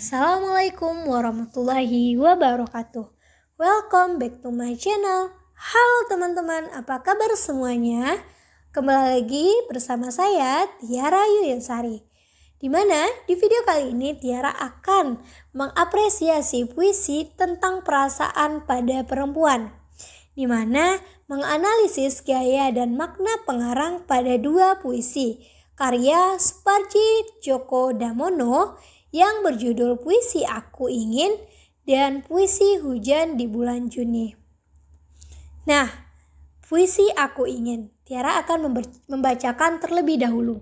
Assalamualaikum warahmatullahi wabarakatuh. Welcome back to my channel. Halo teman-teman, apa kabar semuanya? Kembali lagi bersama saya Tiara Yuliansari. Dimana di video kali ini Tiara akan mengapresiasi puisi tentang perasaan pada perempuan, dimana menganalisis gaya dan makna pengarang pada dua puisi karya Soepardi Djoko Damono yang berjudul Puisi Aku Ingin dan Puisi Hujan di Bulan Juni. Nah, Puisi Aku Ingin, Tiara akan membacakan terlebih dahulu.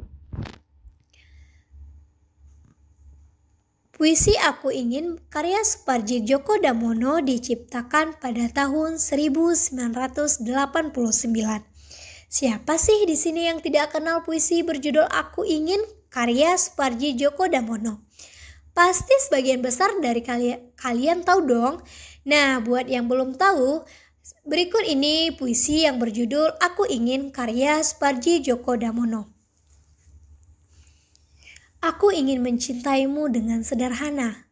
Puisi Aku Ingin karya Soepardi Djoko Damono diciptakan pada tahun 1989. Siapa sih di sini yang tidak kenal puisi berjudul Aku Ingin karya Soepardi Djoko Damono? Pasti sebagian besar dari kalian tahu dong. Nah, buat yang belum tahu, berikut ini puisi yang berjudul Aku Ingin karya Soepardi Djoko Damono. Aku ingin mencintaimu dengan sederhana,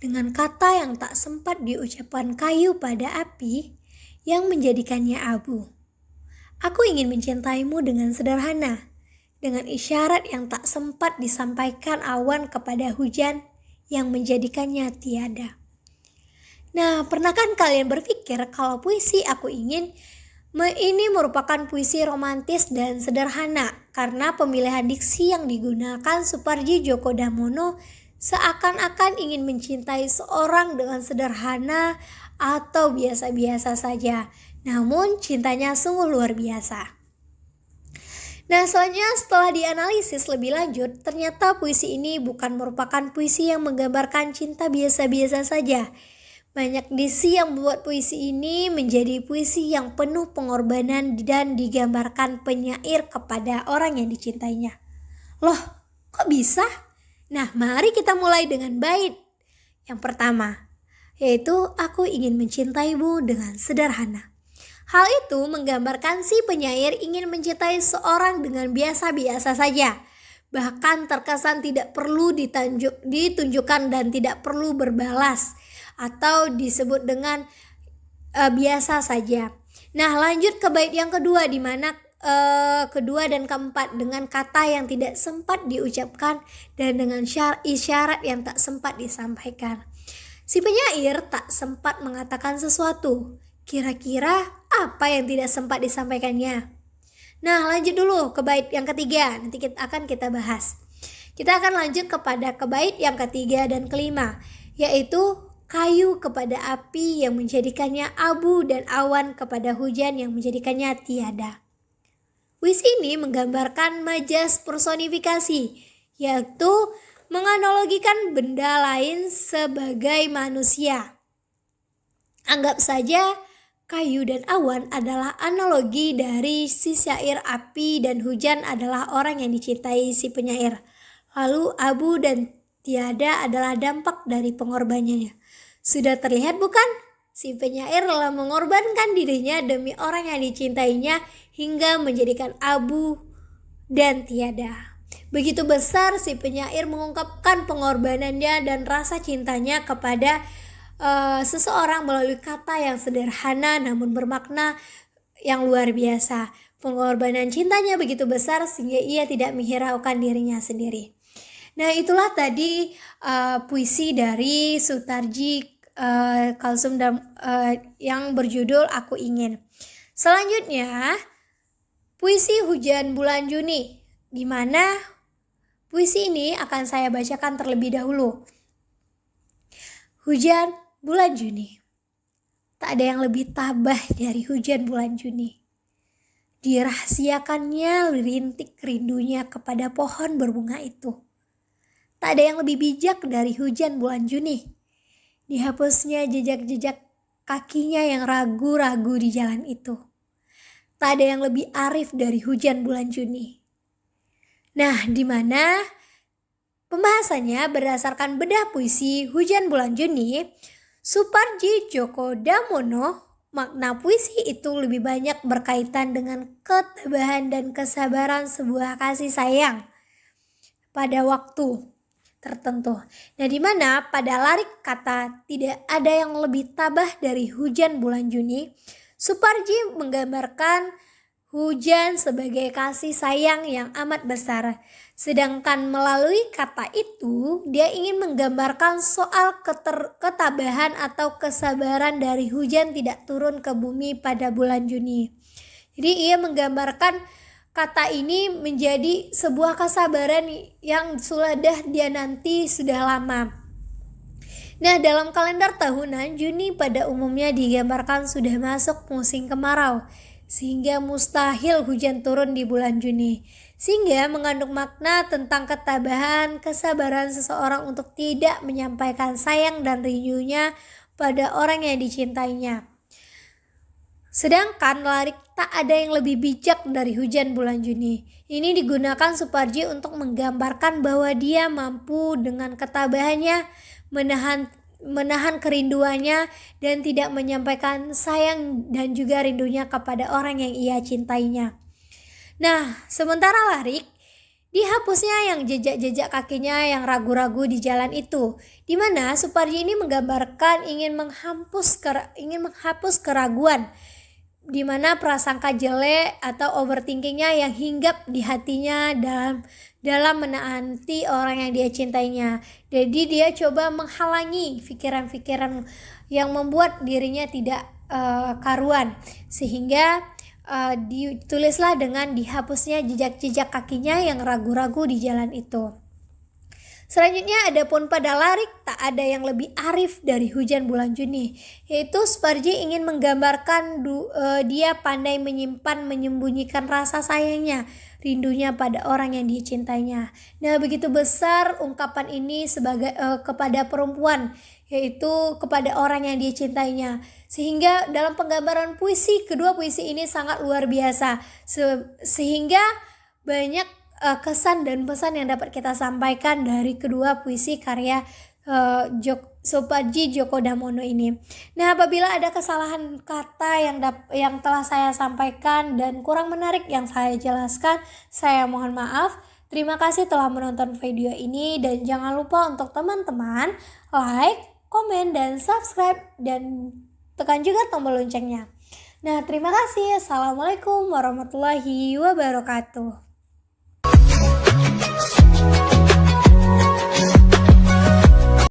dengan kata yang tak sempat diucapkan kayu pada api yang menjadikannya abu. Aku ingin mencintaimu dengan sederhana, dengan isyarat yang tak sempat disampaikan awan kepada hujan yang menjadikannya tiada. Nah, pernahkah kalian berpikir kalau puisi Aku Ingin ini merupakan puisi romantis dan sederhana karena pemilihan diksi yang digunakan Soepardi Djoko Damono seakan-akan ingin mencintai seorang dengan sederhana atau biasa-biasa saja, namun cintanya sungguh luar biasa. Nah, soalnya setelah dianalisis lebih lanjut, ternyata puisi ini bukan merupakan puisi yang menggambarkan cinta biasa-biasa saja. Banyak diksi yang membuat puisi ini menjadi puisi yang penuh pengorbanan dan digambarkan penyair kepada orang yang dicintainya. Loh, kok bisa? Nah, mari kita mulai dengan bait yang pertama, yaitu Aku ingin mencintaimu dengan sederhana. Hal itu menggambarkan si penyair ingin mencintai seorang dengan biasa-biasa saja. Bahkan terkesan tidak perlu ditunjukkan dan tidak perlu berbalas atau disebut dengan biasa saja. Nah, lanjut ke bait yang kedua, di mana kedua dan keempat dengan kata yang tidak sempat diucapkan dan dengan isyarat yang tak sempat disampaikan. Si penyair tak sempat mengatakan sesuatu. Kira-kira apa yang tidak sempat disampaikannya? Nah, lanjut dulu ke bait yang ketiga. Nanti kita bahas. Kita akan lanjut kepada ke bait yang ketiga dan kelima, yaitu kayu kepada api yang menjadikannya abu dan awan kepada hujan yang menjadikannya tiada. Puisi ini menggambarkan majas personifikasi, yaitu menganalogikan benda lain sebagai manusia. Anggap saja kayu dan awan adalah analogi dari si syair, api dan hujan adalah orang yang dicintai si penyair. Lalu abu dan tiada adalah dampak dari pengorbanannya. Sudah terlihat bukan? Si penyair telah mengorbankan dirinya demi orang yang dicintainya hingga menjadikan abu dan tiada. Begitu besar si penyair mengungkapkan pengorbanannya dan rasa cintanya kepada seseorang melalui kata yang sederhana namun bermakna yang luar biasa. Pengorbanan cintanya begitu besar sehingga ia tidak menghiraukan dirinya sendiri. Nah, itulah tadi puisi dari Soetardi Kalsum yang berjudul Aku Ingin. Selanjutnya, puisi Hujan Bulan Juni, di mana puisi ini akan saya bacakan terlebih dahulu. Hujan bulan Juni. Tak ada yang lebih tabah dari hujan bulan Juni. Dirahasiakannya rintik rindunya kepada pohon berbunga itu. Tak ada yang lebih bijak dari hujan bulan Juni. Dihapusnya jejak-jejak kakinya yang ragu-ragu di jalan itu. Tak ada yang lebih arif dari hujan bulan Juni. Nah, di mana pembahasannya berdasarkan bedah puisi Hujan Bulan Juni, Soepardi Djoko Damono, makna puisi itu lebih banyak berkaitan dengan ketabahan dan kesabaran sebuah kasih sayang pada waktu. tertentu. Nah, di mana pada lirik kata tidak ada yang lebih tabah dari hujan bulan Juni, Suparji menggambarkan hujan sebagai kasih sayang yang amat besar. Sedangkan melalui kata itu, dia ingin menggambarkan soal ketabahan atau kesabaran dari hujan tidak turun ke bumi pada bulan Juni. Jadi ia menggambarkan kata ini menjadi sebuah kesabaran yang sudah dia nanti sudah lama. Nah, dalam kalender tahunan, Juni pada umumnya digambarkan sudah masuk musim kemarau, sehingga mustahil hujan turun di bulan Juni. Sehingga mengandung makna tentang ketabahan, kesabaran seseorang untuk tidak menyampaikan sayang dan rindunya pada orang yang dicintainya. Sedangkan lirik tak ada yang lebih bijak dari hujan bulan Juni. Ini digunakan Suparji untuk menggambarkan bahwa dia mampu dengan ketabahannya menahan kerinduannya dan tidak menyampaikan sayang dan juga rindunya kepada orang yang ia cintainya. Nah, sementara lirik dihapusnya yang jejak-jejak kakinya yang ragu-ragu di jalan itu, di mana Suparji ini menggambarkan ingin menghapus keraguan, di mana prasangka jelek atau overthinkingnya yang hinggap di hatinya dalam menaati orang yang dia cintainya. Jadi dia coba menghalangi pikiran-pikiran yang membuat dirinya tidak karuan, sehingga ditulislah dengan dihapusnya jejak-jejak kakinya yang ragu-ragu di jalan itu. Selanjutnya adapun pada lirik tak ada yang lebih arif dari hujan bulan Juni, yaitu Suparji ingin menggambarkan dia pandai menyembunyikan rasa sayangnya, rindunya pada orang yang dicintainya. Nah, begitu besar ungkapan ini sebagai kepada perempuan, yaitu kepada orang yang dicintainya. Sehingga dalam penggambaran puisi, kedua puisi ini sangat luar biasa, sehingga banyak kesan dan pesan yang dapat kita sampaikan dari kedua puisi karya Suparji Djoko Damono ini. Nah, apabila ada kesalahan kata yang telah saya sampaikan dan kurang menarik yang saya jelaskan, saya mohon maaf. Terima kasih telah menonton video ini dan jangan lupa untuk teman-teman like, komen, dan subscribe dan tekan juga tombol loncengnya. Nah, terima kasih. Assalamualaikum warahmatullahi wabarakatuh.